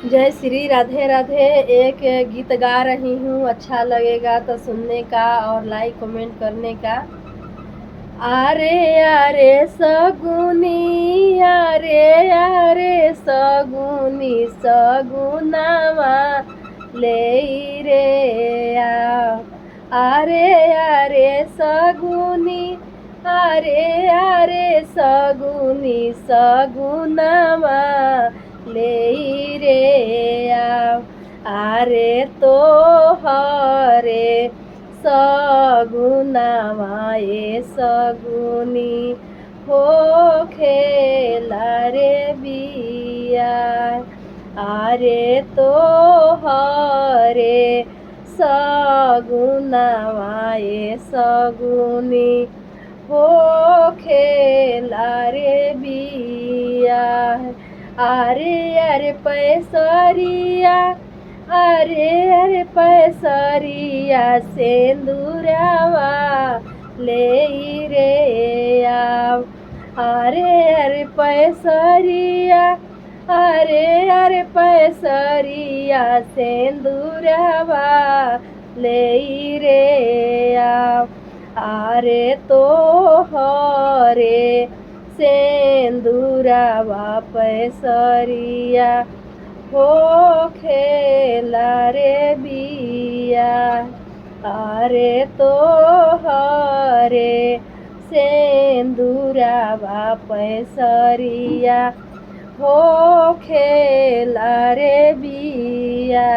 जय श्री राधे राधे। एक गीत गा रही हूँ, अच्छा लगेगा तो सुनने का और लाइक कमेंट करने का। आरे आरे सगुनी, आरे आरे सगुनी, सगुनावा ले रे आ। आरे आरे सगुनी, आरे आरे सगुनी, सगुनावा ले रे आ। आरे तो हरे सगुनावा ए सगुनी हो खेला रे बिया। आरे तो हरे सगुनावा ए सगुनी हो खेला रे बिया। आरे अरे पैसरिया, अरे अरे पैसरिया सेंदूरावा ले रे आव। अरे अरे पैसरिया, अरे अरे पैसरिया सेंदूरावा ले रे आव। आरे तो हरे सेंदूरावा पैसरिया हो खेला रे बिया। आरे तो हरे सेंदूरावा पैसरिया हो खेला रे बिया।